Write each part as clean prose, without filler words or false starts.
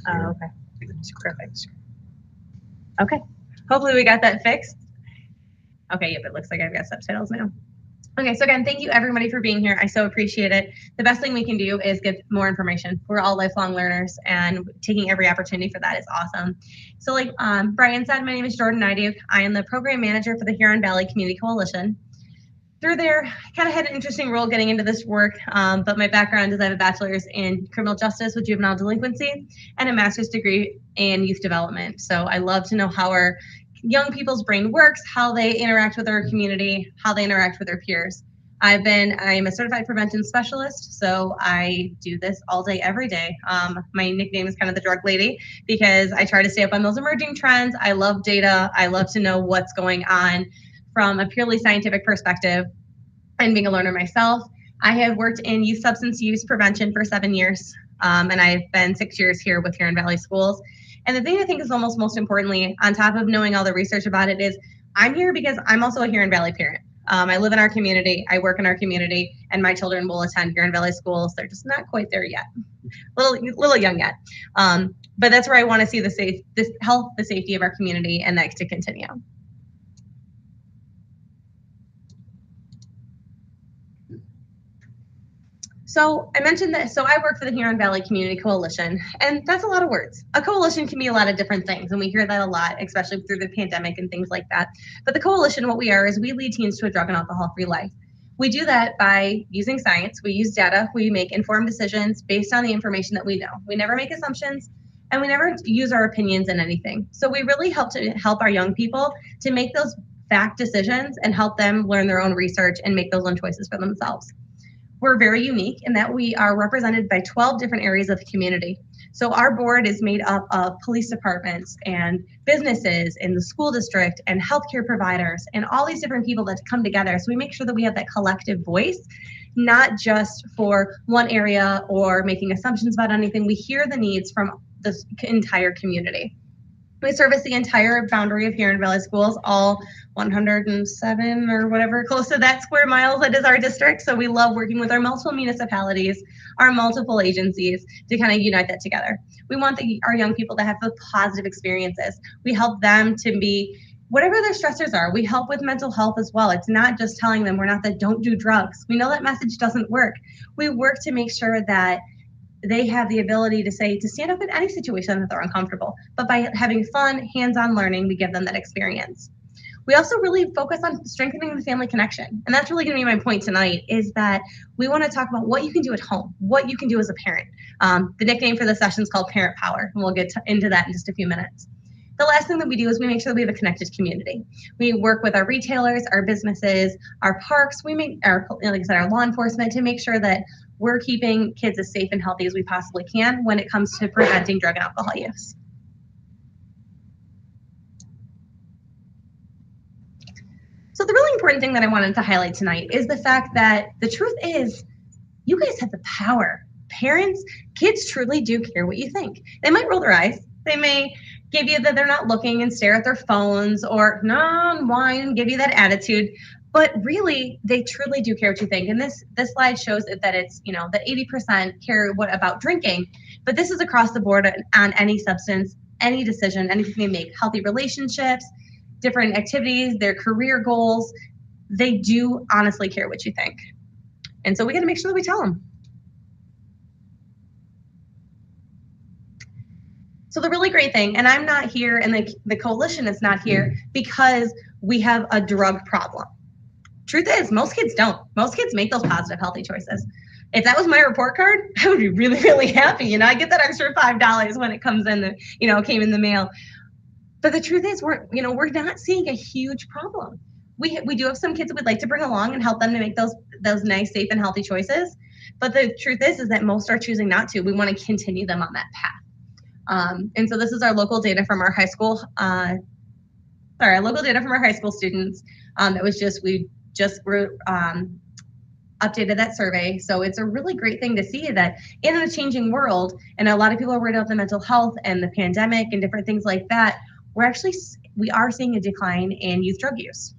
Oh, okay. Perfect. Okay. Hopefully we got that fixed. Okay, yep, it looks like I've got subtitles now. Okay, so again, thank you everybody for being here. I so appreciate it. The best thing we can do is get more information. We're all lifelong learners, and taking every opportunity for that is awesome. So like Brian said, my name is Jordan Naidu. I am the program manager for the Huron Valley Community Coalition. Through there, I kind of had an interesting role getting into this work, but my background is I have a bachelor's in criminal justice with juvenile delinquency and a master's degree in youth development. So I love to know how our young people's brain works, how they interact with our community, how they interact with their peers. I'm a certified prevention specialist, so I do this all day, every day. My nickname is kind of the drug lady because I try to stay up on those emerging trends. I love data. I love to know what's going on from a purely scientific perspective. And being a learner myself, I have worked in youth substance use prevention for 7 years, and I've been 6 years here with Huron Valley Schools. And the thing I think is almost most importantly, on top of knowing all the research about it, is I'm here because I'm also a Huron Valley parent. I live in our community, I work in our community, and my children will attend Huron Valley Schools. They're just not quite there yet, little young yet. But that's where I want to see the health, the safety of our community, and that to continue. So I mentioned that, so I work for the Huron Valley Community Coalition, and that's a lot of words. A coalition can be a lot of different things, and we hear that a lot, especially through the pandemic and things like that. But the coalition, what we are, is we lead teens to a drug and alcohol-free life. We do that by using science, we use data, we make informed decisions based on the information that we know. We never make assumptions, and we never use our opinions in anything. So we really help our young people to make those fact decisions and help them learn their own research and make those own choices for themselves. We're very unique in that we are represented by 12 different areas of the community. So our board is made up of police departments and businesses in the school district and healthcare providers and all these different people that come together. So we make sure that we have that collective voice, not just for one area or making assumptions about anything. We hear the needs from the entire community. We service the entire boundary of Huron Valley Schools, all 107 or whatever, close to that square miles that is our district. So we love working with our multiple municipalities, our multiple agencies to kind of unite that together. We want our young people to have the positive experiences. We help them to be, whatever their stressors are, we help with mental health as well. It's not just telling them don't do drugs. We know that message doesn't work. We work to make sure that they have the ability to stand up in any situation that they're uncomfortable. But by having fun, hands-on learning, we give them that experience. We also really focus on strengthening the family connection. And that's really going to be my point tonight, is that we want to talk about what you can do at home, what you can do as a parent. The nickname for the session is called Parent Power, and we'll get into that in just a few minutes. The last thing that we do is we make sure that we have a connected community. We work with our retailers, our businesses, our parks, like I said, our law enforcement, to make sure that we're keeping kids as safe and healthy as we possibly can when it comes to preventing drug and alcohol use. So the really important thing that I wanted to highlight tonight is the fact that the truth is, you guys have the power. Parents, kids truly do care what you think. They might roll their eyes. They may give you that they're not looking and stare at their phones, or whine and give you that attitude. But really, they truly do care what you think. And this slide shows that it's, that 80% care about drinking, but this is across the board on any substance, any decision, anything they make, healthy relationships, different activities, their career goals. They do honestly care what you think. And so we got to make sure that we tell them. So the really great thing, and I'm not here, and the coalition is not here because we have a drug problem. Truth is, most kids don't. Most kids make those positive, healthy choices. If that was my report card, I would be really, really happy. I get that extra $5 when it comes in, came in the mail. But the truth is, we're not seeing a huge problem. We do have some kids that we'd like to bring along and help them to make those nice, safe, and healthy choices. But the truth is that most are choosing not to. We want to continue them on that path. And so this is our local data from our high school. Our local data from our high school students. We just updated that survey. So it's a really great thing to see that in a changing world, and a lot of people are worried about the mental health and the pandemic and different things like that, we are seeing a decline in youth drug use.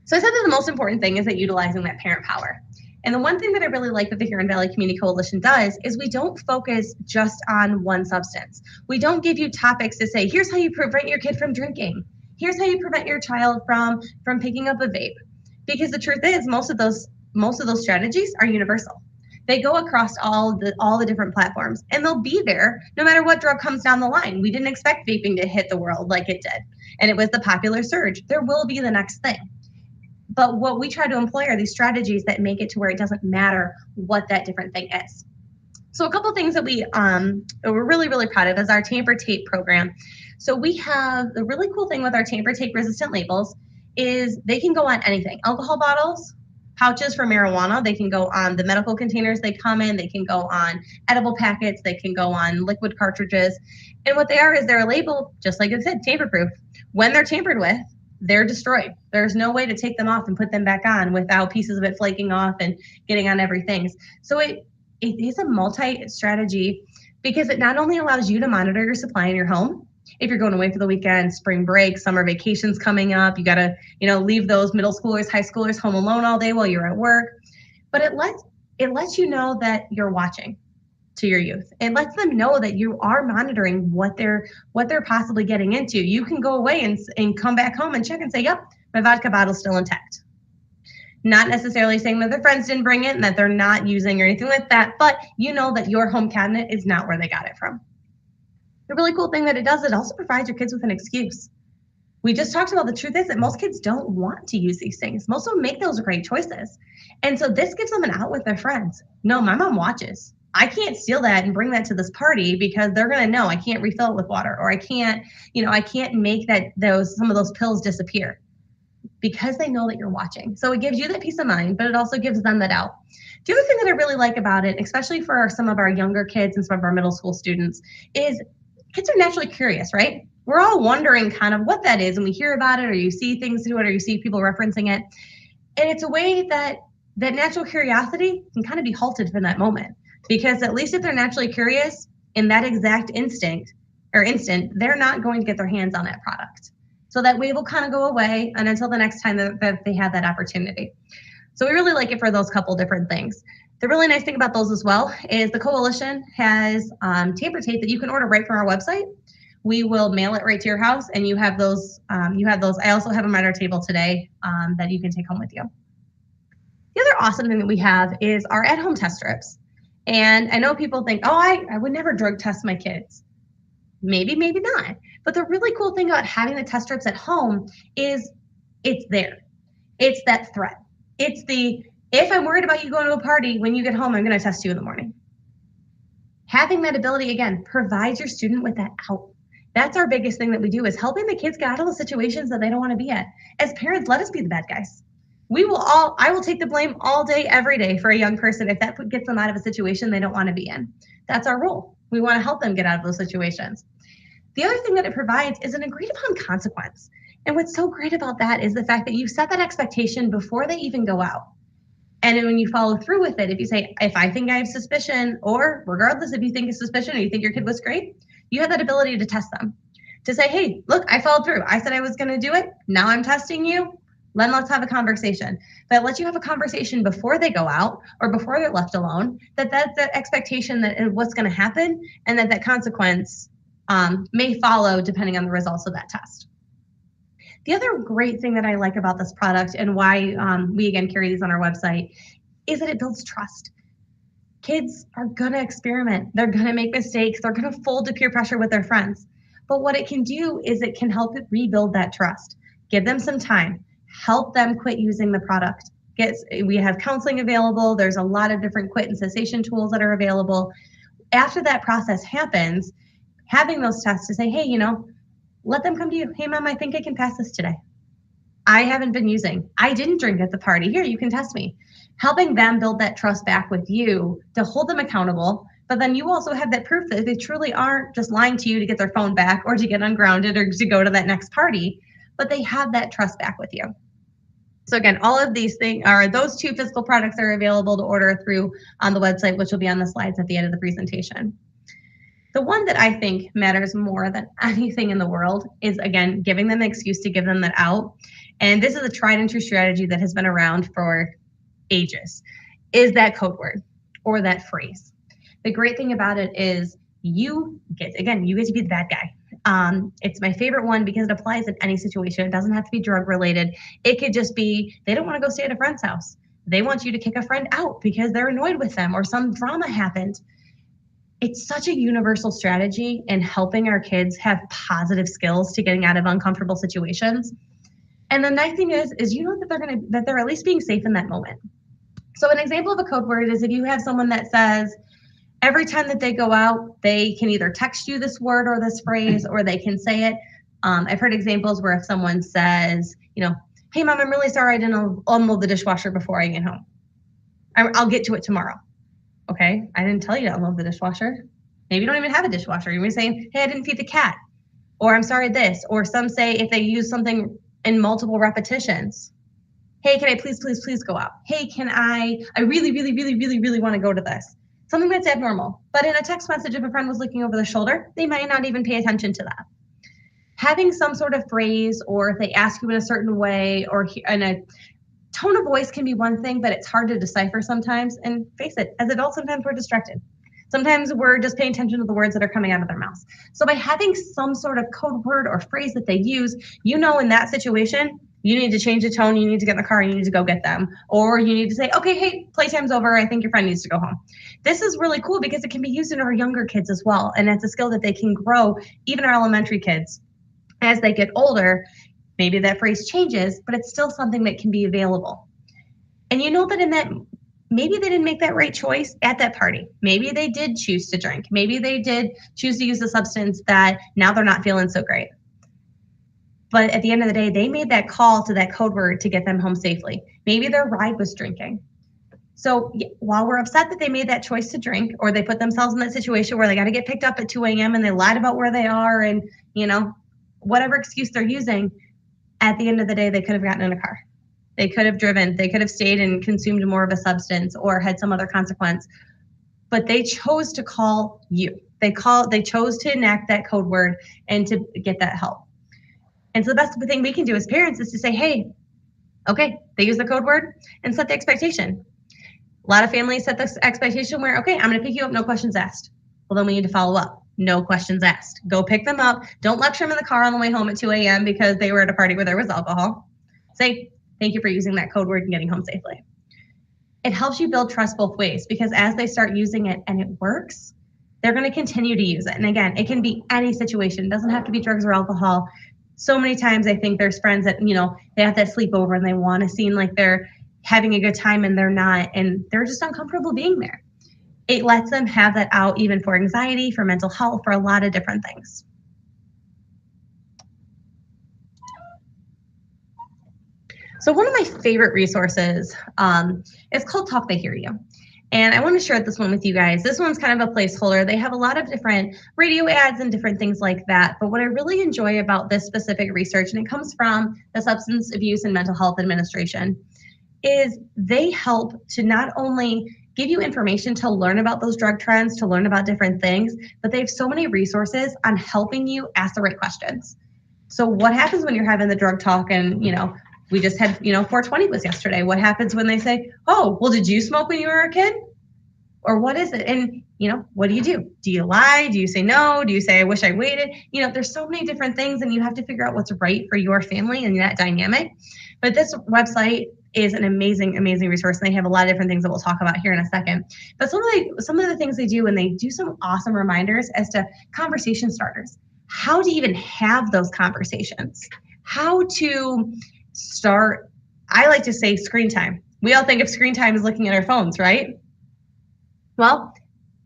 So I said that the most important thing is that utilizing that parent power. And the one thing that I really like that the Huron Valley Community Coalition does is we don't focus just on one substance. We don't give you topics to say, here's how you prevent your kid from drinking. Here's how you prevent your child from picking up a vape. Because the truth is, most of those strategies are universal. They go across all the different platforms, and they'll be there no matter what drug comes down the line. We didn't expect vaping to hit the world like it did, and it was the popular surge. There will be the next thing. But what we try to employ are these strategies that make it to where it doesn't matter what that different thing is. So a couple things that we're really, really proud of is our tamper tape program. So we have the really cool thing with our tamper tape resistant labels is they can go on anything. Alcohol bottles, pouches for marijuana, they can go on the medical containers they come in, they can go on edible packets, they can go on liquid cartridges. And what they are is they're labeled, just like it said, tamper proof. When they're tampered with, they're destroyed. There's no way to take them off and put them back on without pieces of it flaking off and getting on everything. So it is a multi-strategy because it not only allows you to monitor your supply in your home. If you're going away for the weekend, spring break, summer vacations coming up, you got to, leave those middle schoolers, high schoolers home alone all day while you're at work. But it lets you know that you're watching to your youth. It lets them know that you are monitoring what they're possibly getting into. You can go away and come back home and check and say, yep, my vodka bottle's still intact. Not necessarily saying that their friends didn't bring it and that they're not using or anything like that, but you know that your home cabinet is not where they got it from. The really cool thing that it does, it also provides your kids with an excuse. We just talked about the truth is that most kids don't want to use these things. Most of them make those great choices. And so this gives them an out with their friends. No, my mom watches. I can't steal that and bring that to this party because they're going to know I can't refill it with water, or I can't make some of those pills disappear because they know that you're watching. So it gives you that peace of mind, but it also gives them that out. The other thing that I really like about it, especially for some of our younger kids and some of our middle school students, is kids are naturally curious, right? We're all wondering kind of what that is, and we hear about it, or you see things through it, or you see people referencing it. And it's a way that natural curiosity can kind of be halted for that moment. Because at least if they're naturally curious in that exact instant, they're not going to get their hands on that product. So that wave will kind of go away and until the next time that they have that opportunity. So we really like it for those couple different things. The really nice thing about those as well is the coalition has tamper tape that you can order right from our website. We will mail it right to your house, and you have those. I also have them at our table today that you can take home with you. The other awesome thing that we have is our at-home test strips. And I know people think, oh, I would never drug test my kids. Maybe, maybe not. But the really cool thing about having the test strips at home is it's there. It's that threat. It's if I'm worried about you going to a party, when you get home, I'm going to test you in the morning. Having that ability, again, provides your student with that out. That's our biggest thing that we do is helping the kids get out of the situations that they don't want to be at. As parents, let us be the bad guys. I will take the blame all day, every day for a young person if that gets them out of a situation they don't want to be in. That's our role. We want to help them get out of those situations. The other thing that it provides is an agreed upon consequence. And what's so great about that is the fact that you set that expectation before they even go out. And then when you follow through with it, if you say, if I think I have suspicion, or regardless if you think it's suspicion or you think your kid was great, you have that ability to test them. To say, hey, look, I followed through. I said I was going to do it. Now I'm testing you. Let's have a conversation. But let you have a conversation before they go out or before they're left alone, that's that expectation that what's going to happen and that consequence may follow depending on the results of that test. The other great thing that I like about this product and why we again carry these on our website is that it builds trust. Kids are going to experiment. They're going to make mistakes. They're going to fold to peer pressure with their friends. But what it can do is it can help it rebuild that trust. Give them some time. Help them quit using the product. We have counseling available. There's a lot of different quit and cessation tools that are available. After that process happens, having those tests to say, hey, let them come to you. Hey, Mom, I think I can pass this today. I haven't been using. I didn't drink at the party. Here, you can test me. Helping them build that trust back with you to hold them accountable. But then you also have that proof that they truly aren't just lying to you to get their phone back or to get ungrounded or to go to that next party, but they have that trust back with you. So again, all of these things those two physical products are available to order through on the website, which will be on the slides at the end of the presentation. The one that I think matters more than anything in the world is, again, giving them an excuse to give them that out. And this is a tried and true strategy that has been around for ages. is that code word or that phrase. The great thing about it is you get to be the bad guy. It's my favorite one because it applies in any situation. It doesn't have to be drug related. It could just be they don't want to go stay at a friend's house. They want you to kick a friend out because they're annoyed with them or some drama happened. It's such a universal strategy in helping our kids have positive skills to getting out of uncomfortable situations. And the nice thing is you know that they're at least being safe in that moment. So an example of a code word is if you have someone that says, every time that they go out, they can either text you this word or this phrase, or they can say it. I've heard examples where if someone says, hey, Mom, I'm really sorry I didn't unload the dishwasher before I get home. I'll get to it tomorrow. Okay, I didn't tell you to unload the dishwasher. Maybe you don't even have a dishwasher. You're saying, hey, I didn't feed the cat. Or I'm sorry this. Or some say if they use something in multiple repetitions. Hey, can I please go out? Hey, can I really, really, really, really, really want to go to this. Something that's abnormal. But in a text message, if a friend was looking over their shoulder, they might not even pay attention to that. Having some sort of phrase, or if they ask you in a certain way, or in a tone of voice can be one thing, but it's hard to decipher sometimes. And face it, as adults, sometimes we're distracted. Sometimes we're just paying attention to the words that are coming out of their mouths. So by having some sort of code word or phrase that they use, in that situation, you need to change the tone, you need to get in the car, you need to go get them. Or you need to say, okay, hey, playtime's over, I think your friend needs to go home. This is really cool because it can be used in our younger kids as well. And it's a skill that they can grow, even our elementary kids. As they get older, maybe that phrase changes, but it's still something that can be available. And you know that in that, maybe they didn't make that right choice at that party. Maybe they did choose to drink. Maybe they did choose to use a substance that now they're not feeling so great. But at the end of the day, they made that call to that code word to get them home safely. Maybe their ride was drinking. So while we're upset that they made that choice to drink, or they put themselves in that situation where they got to get picked up at 2 a.m. and they lied about where they are and, whatever excuse they're using, at the end of the day, they could have gotten in a car. They could have driven. They could have stayed and consumed more of a substance or had some other consequence. But they chose to call you. They chose to enact that code word and to get that help. And so the best thing we can do as parents is to say, hey, okay, they use the code word, and set the expectation. A lot of families set this expectation where, okay, I'm going to pick you up, no questions asked. Well, then we need to follow up. No questions asked. Go pick them up. Don't lecture them in the car on the way home at 2 a.m. because they were at a party where there was alcohol. Say, thank you for using that code word and getting home safely. It helps you build trust both ways, because as they start using it and it works, they're going to continue to use it. And again, it can be any situation. It doesn't have to be drugs or alcohol. So many times I think there's friends that, they have that sleepover and they want to seem like they're having a good time and they're not, and they're just uncomfortable being there. It lets them have that out, even for anxiety, for mental health, for a lot of different things. So one of my favorite resources is called Talk They Hear You. And I want to share this one with you guys. This one's kind of a placeholder. They have a lot of different radio ads and different things like that. But what I really enjoy about this specific research, and it comes from the Substance Abuse and Mental Health Administration, is they help to not only give you information to learn about those drug trends, to learn about different things, but they have so many resources on helping you ask the right questions. So what happens when you're having the drug talk and, we just had, 420 was yesterday. What happens when they say, oh, well, did you smoke when you were a kid? Or what is it? And, what do you do? Do you lie? Do you say no? Do you say, I wish I waited? There's so many different things, and you have to figure out what's right for your family and that dynamic. But this website is an amazing, amazing resource. And they have a lot of different things that we'll talk about here in a second. But some of the things they do, and they do some awesome reminders as to conversation starters, how to even have those conversations, how to start. I like to say screen time. We all think of screen time as looking at our phones, right? Well,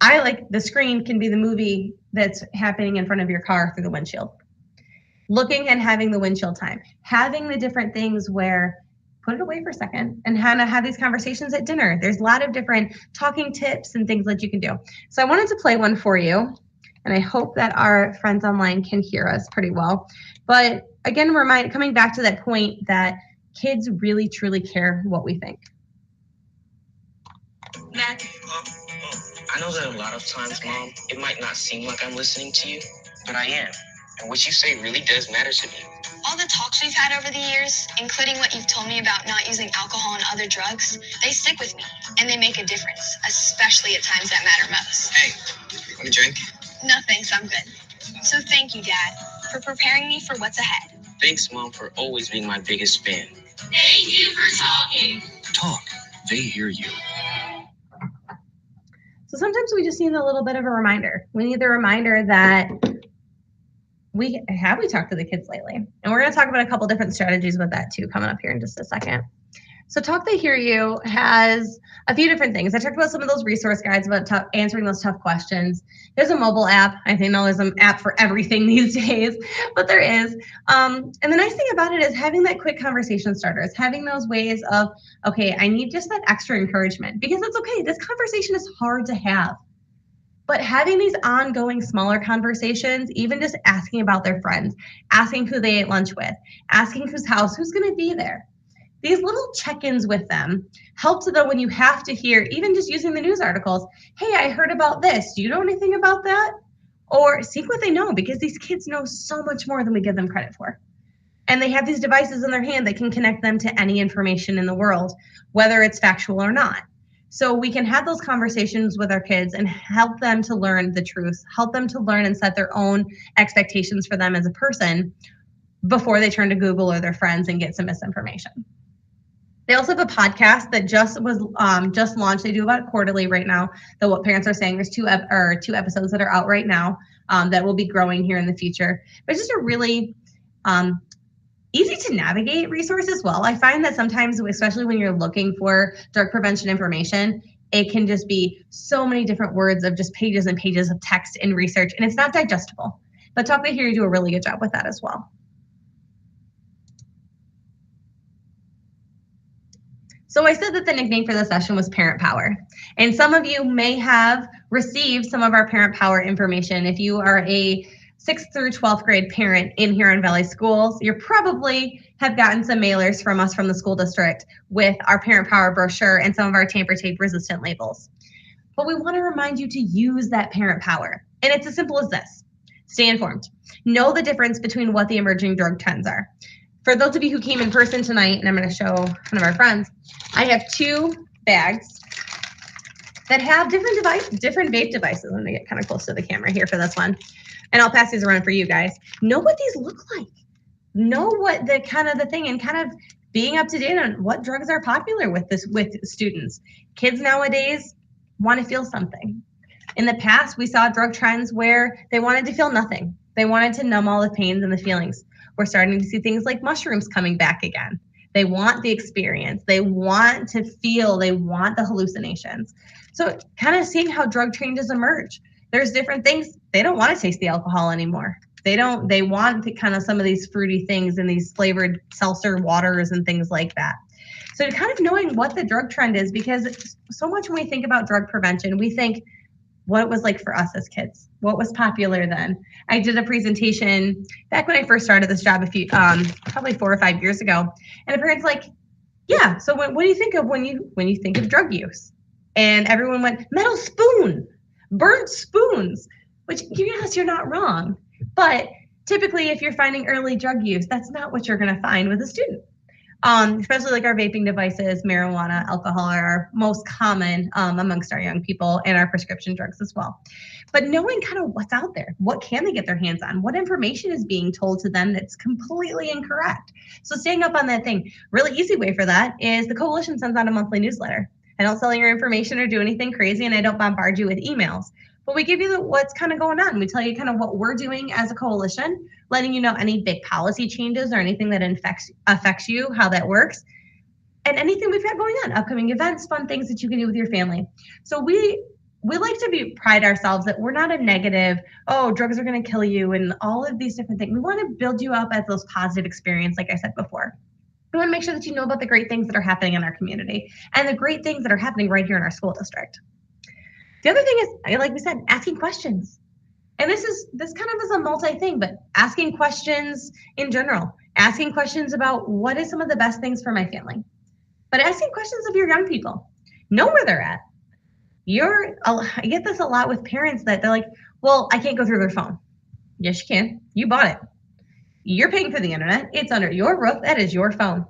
I like the screen can be the movie that's happening in front of your car through the windshield. Looking and having the windshield time, having the different things where put it away for a second and have these conversations at dinner. There's a lot of different talking tips and things that you can do. So I wanted to play one for you, and I hope that our friends online can hear us pretty well. But again, coming back to that point that kids really, truly care what we think. Matt? I know that a lot of times, Mom, it might not seem like I'm listening to you, but I am. And what you say really does matter to me. All the talks we've had over the years, including what you've told me about not using alcohol and other drugs, they stick with me, and they make a difference, especially at times that matter most. Hey, want a drink? No thanks, I'm good. So thank you, Dad, for preparing me for what's ahead. Thanks, Mom, for always being my biggest fan. Thank you for talking. Talk. They hear you. So sometimes we just need a little bit of a reminder. We need the reminder that we talked to the kids lately? And we're going to talk about a couple different strategies with that too, coming up here in just a second. So Talk They Hear You has a few different things. I talked about some of those resource guides about answering those tough questions. There's a mobile app. I think now there's an app for everything these days, but there is. And the nice thing about it is having that quick conversation starters, having those ways of, okay, I need just that extra encouragement because it's okay. This conversation is hard to have. But having these ongoing smaller conversations, even just asking about their friends, asking who they ate lunch with, asking whose house, who's going to be there. These little check-ins with them help to know when you have to hear, even just using the news articles, hey, I heard about this. Do you know anything about that? Or see what they know, because these kids know so much more than we give them credit for. And they have these devices in their hand that can connect them to any information in the world, whether it's factual or not. So we can have those conversations with our kids and help them to learn the truth, help them to learn and set their own expectations for them as a person before they turn to Google or their friends and get some misinformation. They also have a podcast that just launched. They do about quarterly right now. That What Parents Are Saying. There's two episodes that are out right now that will be growing here in the future. But it's just a really easy to navigate resource as well. I find that sometimes, especially when you're looking for drug prevention information, it can just be so many different words of just pages and pages of text and research, and it's not digestible. But Talk They Hear You do a really good job with that as well. So I said that the nickname for the session was Parent Power. And some of you may have received some of our Parent Power information. If you are a 6th through 12th grade parent in Huron Valley schools, you probably have gotten some mailers from us from the school district with our Parent Power brochure and some of our tamper tape resistant labels. But we want to remind you to use that Parent Power. And it's as simple as this. Stay informed. Know the difference between what the emerging drug trends are. For those of you who came in person tonight, and I'm going to show one of our friends, I have 2 bags that have different vape devices. I'm going to get kind of close to the camera here for this one. And I'll pass these around for you guys. Know what these look like. Know what the thing, and kind of being up to date on what drugs are popular with students. Kids nowadays want to feel something. In the past, we saw drug trends where they wanted to feel nothing. They wanted to numb all the pains and the feelings. We're starting to see things like mushrooms coming back again. They want the experience. They want to feel. They want the hallucinations. So kind of seeing how drug changes emerge. There's different things. They don't want to taste the alcohol anymore. They want kind of some of these fruity things and these flavored seltzer waters and things like that. So kind of knowing what the drug trend is, because so much when we think about drug prevention, we think what it was like for us as kids, what was popular then. I did a presentation back when I first started this job probably 4 or 5 years ago. And the parents like, yeah, so what do you think of when you think of drug use? And everyone went, metal spoon, burnt spoons, which yes, you're not wrong. But typically if you're finding early drug use, that's not what you're gonna find with a student. Especially like our vaping devices, marijuana, alcohol are our most common amongst our young people, and our prescription drugs as well. But knowing kind of what's out there, what can they get their hands on, what information is being told to them that's completely incorrect. So staying up on that thing. Really easy way for that is the coalition sends out a monthly newsletter. I don't sell your information or do anything crazy, and I don't bombard you with emails. But we give you what's kind of going on. We tell you kind of what we're doing as a coalition, letting you know any big policy changes or anything that affects you, how that works, and anything we've got going on, upcoming events, fun things that you can do with your family. So we like to pride ourselves that we're not a negative, oh, drugs are going to kill you and all of these different things. We want to build you up as those positive experience, like I said before. We want to make sure that you know about the great things that are happening in our community and the great things that are happening right here in our school district. The other thing is, like we said, asking questions. And this kind of is a multi-thing, but asking questions in general, asking questions about what is some of the best things for my family, but asking questions of your young people. Know where they're at. I get this a lot with parents that they're like, well, I can't go through their phone. Yes, you can. You bought it. You're paying for the internet. It's under your roof. That is your phone.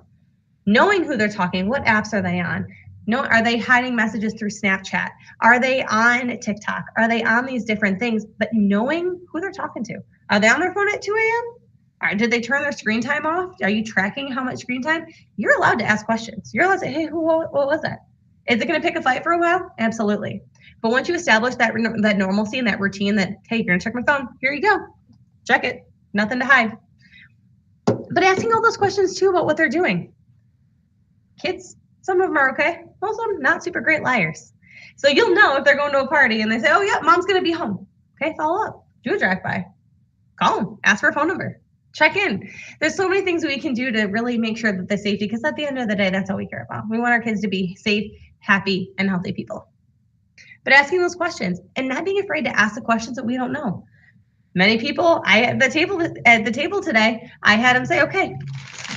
Knowing who they're talking, what apps are they on? Are they hiding messages through Snapchat? Are they on TikTok? Are they on these different things? But knowing who they're talking to. Are they on their phone at 2 a.m.? Or did they turn their screen time off? Are you tracking how much screen time? You're allowed to ask questions. You're allowed to say, hey, what was that? Is it going to pick a fight for a while? Absolutely. But once you establish that normalcy and that routine that, hey, you're going to check my phone, here you go. Check it. Nothing to hide. But asking all those questions too about what they're doing. Kids, some of them are okay. Most of them not super great liars. So you'll know if they're going to a party and they say, oh yeah, mom's going to be home. Okay, follow up. Do a drive-by. Call them. Ask for a phone number. Check in. There's so many things we can do to really make sure that the safety, because at the end of the day, that's all we care about. We want our kids to be safe, happy, and healthy people. But asking those questions and not being afraid to ask the questions that we don't know. Many people, at the table today, I had them say, okay,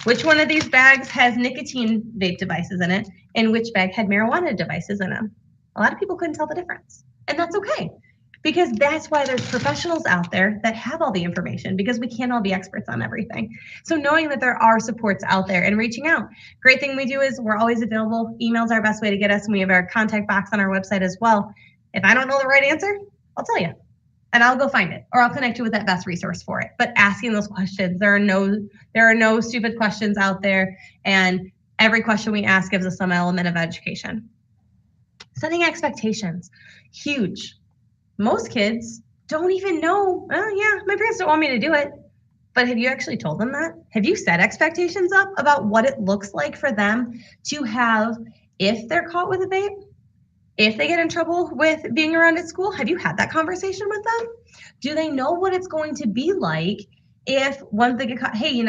which one of these bags has nicotine vape devices in it and which bag had marijuana devices in them? A lot of people couldn't tell the difference. And that's okay, because that's why there's professionals out there that have all the information, because we can't all be experts on everything. So knowing that there are supports out there and reaching out. Great thing we do is we're always available. Email's our best way to get us, and we have our contact box on our website as well. If I don't know the right answer, I'll tell you. And I'll go find it, or I'll connect you with that best resource for it. But asking those questions, there are no stupid questions out there, and every question we ask gives us some element of education. Setting expectations, huge. Most kids don't even know, oh yeah, my parents don't want me to do it. But have you actually told them that? Have you set expectations up about what it looks like for them to have if they're caught with a vape? If they get in trouble with being around at school, have you had that conversation with them? Do they know what it's going to be like if once they get caught, hey,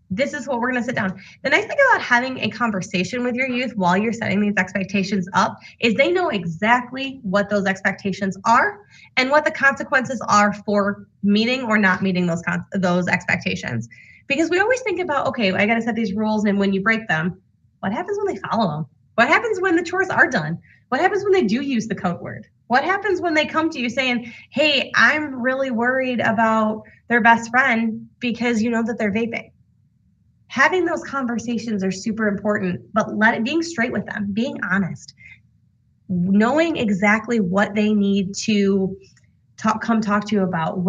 this is what we're going to sit down. The nice thing about having a conversation with your youth while you're setting these expectations up is they know exactly what those expectations are and what the consequences are for meeting or not meeting those expectations. Because we always think about, okay, I got to set these rules, and when you break them, what happens when they follow them? What happens when the chores are done? What happens when they do use the code word? What happens when they come to you saying, hey, I'm really worried about their best friend because you know that they're vaping? Having those conversations are super important, but being straight with them, being honest, knowing exactly what they need to come talk to you about,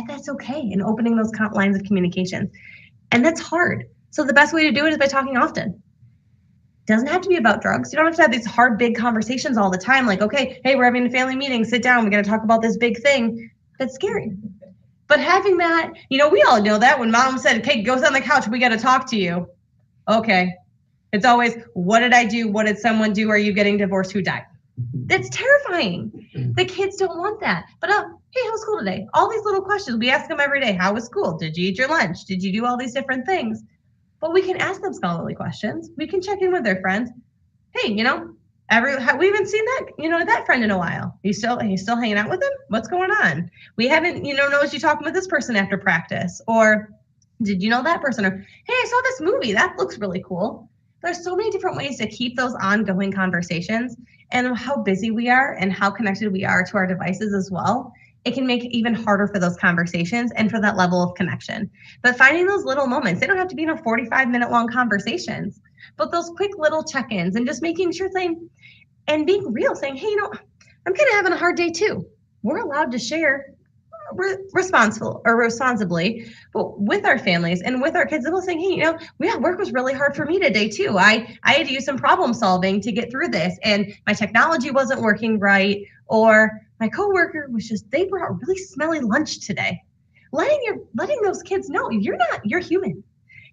that's okay, and opening those lines of communication. And that's hard. So the best way to do it is by talking often. Doesn't have to be about drugs. You don't have to have these hard, big conversations all the time. Like, okay, hey, we're having a family meeting. Sit down. We're going to talk about this big thing. That's scary. But having that, we all know that when mom said, okay, go sit on the couch. We got to talk to you. Okay. It's always, what did I do? What did someone do? Are you getting divorced? Who died? That's terrifying. The kids don't want that. But hey, how was school today? All these little questions. We ask them every day. How was school? Did you eat your lunch? Did you do all these different things? But we can ask them scholarly questions. We can check in with their friends. Hey, we haven't seen that friend in a while. Are you still hanging out with them? What's going on? We haven't, noticed you talking with this person after practice. Or did you know that person? Or, hey, I saw this movie. That looks really cool. There's so many different ways to keep those ongoing conversations, and how busy we are and how connected we are to our devices as well. It can make it even harder for those conversations and for that level of connection. But finding those little moments, they don't have to be in a 45-minute long conversations, but those quick little check-ins and just making sure and being real, saying, hey, I'm kind of having a hard day too. We're allowed to share responsibly, but with our families and with our kids, they'll saying, hey, work was really hard for me today too. I had to use some problem solving to get through this, and my technology wasn't working right, or my coworker they brought really smelly lunch today. Letting those kids know you're human.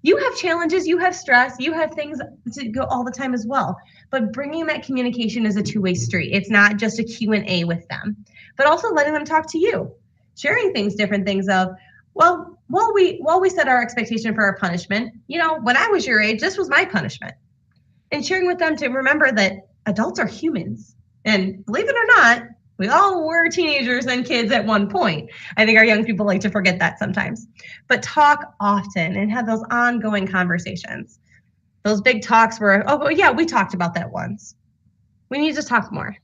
You have challenges, you have stress, you have things to go all the time as well. But bringing that communication is a two-way street. It's not just a Q&A with them, but also letting them talk to you, sharing different things of, well, while we set our expectation for our punishment, when I was your age, this was my punishment. And sharing with them to remember that adults are humans. And believe it or not, we all were teenagers and kids at one point. I think our young people like to forget that sometimes. But talk often and have those ongoing conversations. Those big talks where, oh, yeah, we talked about that once. We need to talk more.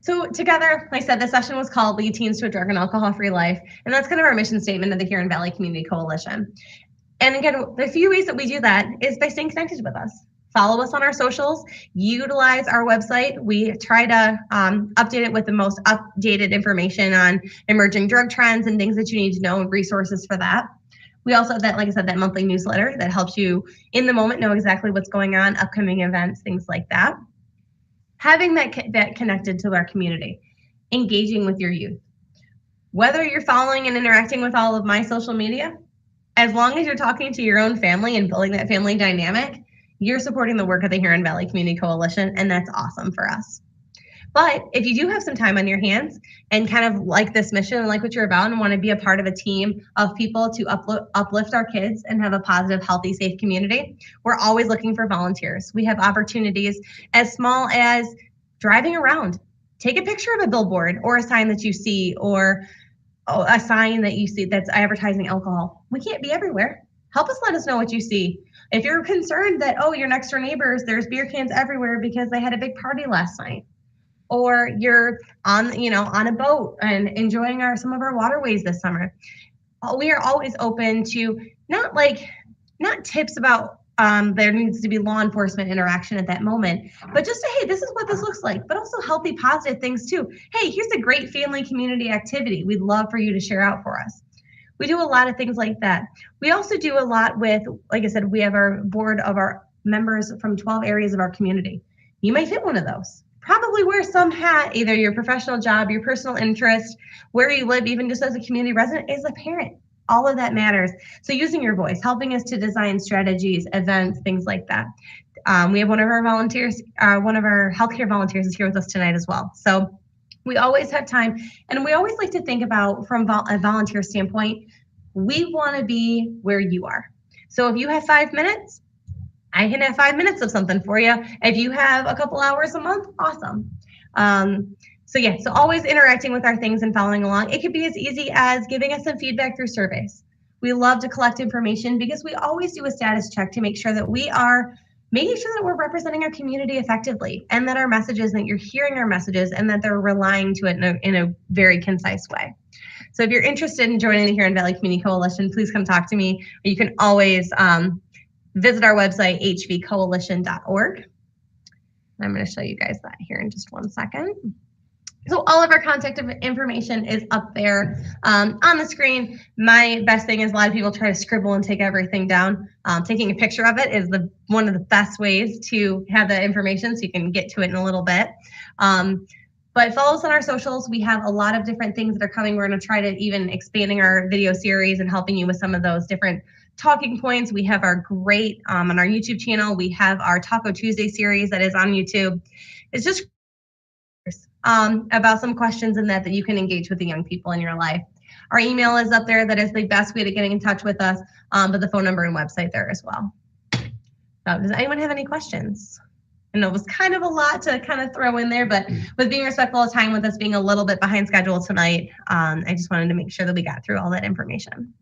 So together, like I said, the session was called Lead Teens to a Drug and Alcohol-Free Life, and that's kind of our mission statement of the Huron Valley Community Coalition. And again, the few ways that we do that is by staying connected with us. Follow us on our socials, utilize our website. We try to update it with the most updated information on emerging drug trends and things that you need to know and resources for that. We also have that, like I said, that monthly newsletter that helps you in the moment know exactly what's going on, upcoming events, things like that. Having that connected to our community, engaging with your youth. Whether you're following and interacting with all of my social media, as long as you're talking to your own family and building that family dynamic, you're supporting the work of the Huron Valley Community Coalition, and that's awesome for us. But if you do have some time on your hands and kind of like this mission and like what you're about and want to be a part of a team of people to uplift our kids and have a positive, healthy, safe community, we're always looking for volunteers. We have opportunities as small as driving around. Take a picture of a billboard or a sign that you see or a sign that you see that's advertising alcohol. We can't be everywhere. Help us let us know what you see. If you're concerned that, your next door neighbors, there's beer cans everywhere because they had a big party last night, or you're on a boat and enjoying some of our waterways this summer, we are always open to not tips about there needs to be law enforcement interaction at that moment, but just say, hey, this is what this looks like, but also healthy, positive things too. Hey, here's a great family community activity we'd love for you to share out for us. We do a lot of things like that. We also do a lot with, like I said, we have our board of our members from 12 areas of our community. You might fit one of those. Probably wear some hat, either your professional job, your personal interest, where you live, even just as a community resident, as a parent. All of that matters. So using your voice, helping us to design strategies, events, things like that. We have one of our volunteers, one of our healthcare volunteers is here with us tonight as well. So we always have time, and we always like to think about from a volunteer standpoint, we want to be where you are. So if you have 5 minutes, I can have 5 minutes of something for you. If you have a couple hours a month, awesome. So always interacting with our things and following along. It could be as easy as giving us some feedback through surveys. We love to collect information because we always do a status check to make sure that we are making sure that we're representing our community effectively and that our messages, that you're hearing our messages and that they're relying to it in a very concise way. So if you're interested in joining the Huron Valley Community Coalition, please come talk to me. You can always visit our website, hvcoalition.org. I'm going to show you guys that here in just one second. So all of our contact information is up there on the screen. My best thing is a lot of people try to scribble and take everything down. Taking a picture of it is one of the best ways to have the information so you can get to it in a little bit. But follow us on our socials. We have a lot of different things that are coming. We're going to try to even expanding our video series and helping you with some of those different talking points. We have our great on our YouTube channel. We have our Taco Tuesday series that is on YouTube. It's just about some questions in that you can engage with the young people in your life. Our email is up there. That is the best way to getting in touch with us, but the phone number and website there as well. Does anyone have any questions? I know it was kind of a lot to kind of throw in there, but with being respectful of time, with us being a little bit behind schedule tonight, I just wanted to make sure that we got through all that information.